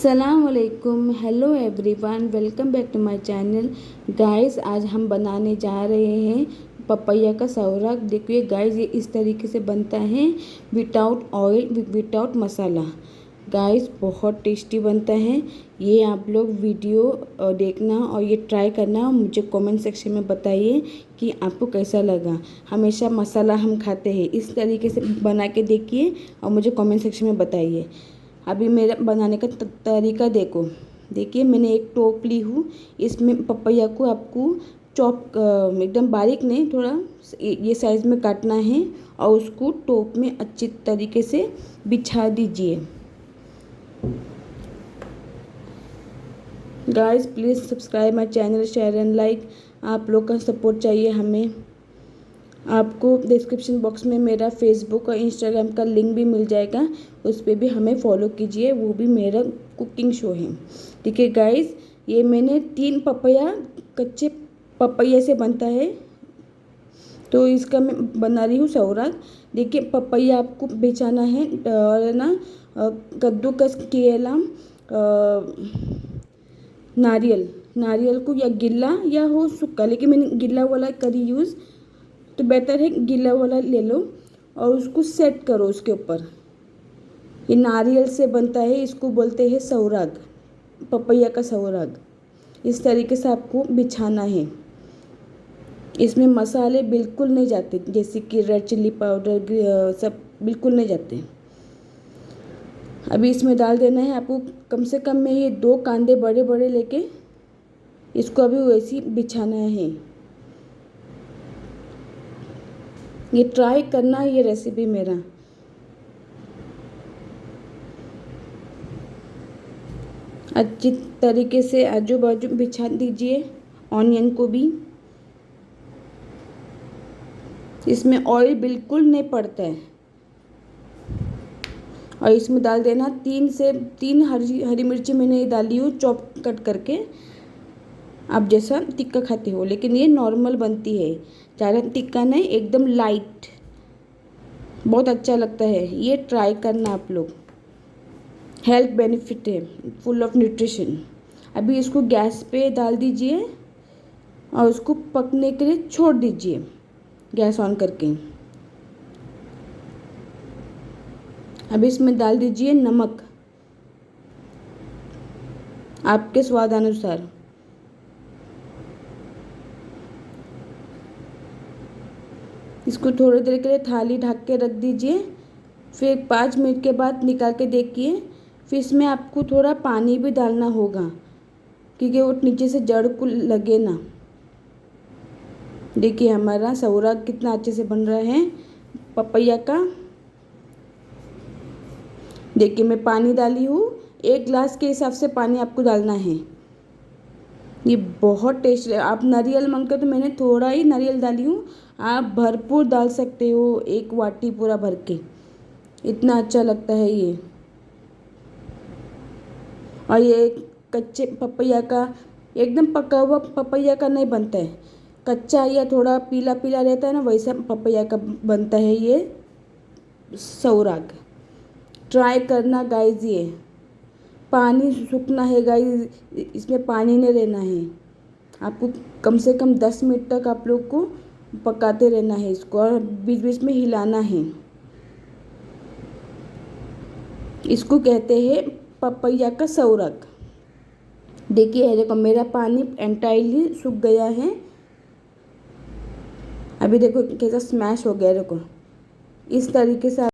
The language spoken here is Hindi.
अस्सलामुअलैकुम, hello everyone, welcome back to my channel. Guys, आज हम बनाने जा रहे हैं पपैया का सौरग। देखिए गाइस, ये इस तरीके से बनता है, विदाउट ऑयल, विदाउट मसाला। गाइस, बहुत टेस्टी बनता है। ये आप लोग वीडियो देखना और ये ट्राई करना और मुझे कमेंट सेक्शन में बताइए कि आपको कैसा लगा। हमेशा मसाला हम खाते हैं, इस तरीके से बना के देखिए और मुझे कमेंट सेक्शन में बताइए। अभी मेरा बनाने का तरीका देखिए मैंने एक टोप ली हूँ। इसमें पपैया को आपको चॉप एकदम बारीक नहीं, थोड़ा ये साइज़ में काटना है और उसको टोप में अच्छी तरीके से बिछा दीजिए। Guys, please subscribe my channel, share and like. आप लोग का सपोर्ट चाहिए हमें। आपको डिस्क्रिप्शन बॉक्स में मेरा फेसबुक और इंस्टाग्राम का लिंक भी मिल जाएगा, उस पर भी हमें फॉलो कीजिए, वो भी मेरा कुकिंग शो है। ठीक है गाइस, ये मैंने 3 पपैया कच्चे पपैया से बनता है, तो इसका मैं बना रही हूँ सौराग। देखिए पपैया आपको बेचाना है और ना कद्दूकस किएला नारियल को या गिल्ला या हो सूखा, लेकिन मैंने गिल्ला वाला करी यूज़, तो बेहतर है गीला वाला ले लो और उसको सेट करो उसके ऊपर। ये नारियल से बनता है, इसको बोलते हैं सौराग, पपैया का सौराग। इस तरीके से आपको बिछाना है। इसमें मसाले बिल्कुल नहीं जाते, जैसे कि रेड चिल्ली पाउडर सब बिल्कुल नहीं जाते। अभी इसमें डाल देना है आपको कम से कम में ये 2 कांदे बड़े बड़े लेके इसको अभी वैसे ही बिछाना है। ये ट्राई करना, ये रेसिपी मेरा। अच्छी तरीके से आजू बाजू बिछा दीजिए ऑनियन को भी। इसमें ऑयल बिल्कुल नहीं पड़ता है। और इसमें डाल देना 3 हरी मिर्ची मैंने डाली हूँ चॉप कट करके। आप जैसा तिक्का खाते हो, लेकिन ये नॉर्मल बनती है, ज़्यादा तिक्का नहीं, एकदम लाइट, बहुत अच्छा लगता है। ये ट्राई करना आप लोग, हेल्थ बेनिफिट है, फुल ऑफ न्यूट्रिशन। अभी इसको गैस पे डाल दीजिए और उसको पकने के लिए छोड़ दीजिए गैस ऑन करके। अभी इसमें डाल दीजिए नमक आपके स्वाद अनुसार। इसको थोड़ी देर के लिए थाली ढक के रख दीजिए। फिर 5 मिनट के बाद निकाल के देखिए। फिर इसमें आपको थोड़ा पानी भी डालना होगा, क्योंकि वो नीचे से जड़ को लगे ना। देखिए हमारा सौराग कितना अच्छे से बन रहा है पपैया का। देखिए मैं पानी डाली हूँ, 1 गिलास के हिसाब से पानी आपको डालना है। ये बहुत टेस्ट है। आप नारियल मांगकर, तो मैंने थोड़ा ही नारियल डाली हूँ, आप भरपूर डाल सकते हो, 1 वाटी पूरा भर के, इतना अच्छा लगता है ये। और ये कच्चे पपैया का, एकदम पका हुआ पपैया का नहीं बनता है, कच्चा या थोड़ा पीला पीला रहता है ना, वैसा पपैया का बनता है ये सौराग। ट्राई करना गाइस। ये पानी सूखना है गाइस, इसमें पानी नहीं रहना है। आपको कम से कम 10 मिनट तक आप लोग को पकाते रहना है इसको, और बीच बीच में हिलाना है। इसको कहते हैं पपैया का सौराग। देखिए देखो मेरा पानी एंटायरली सूख गया है। अभी देखो कैसा स्मैश हो गया, देखो इस तरीके से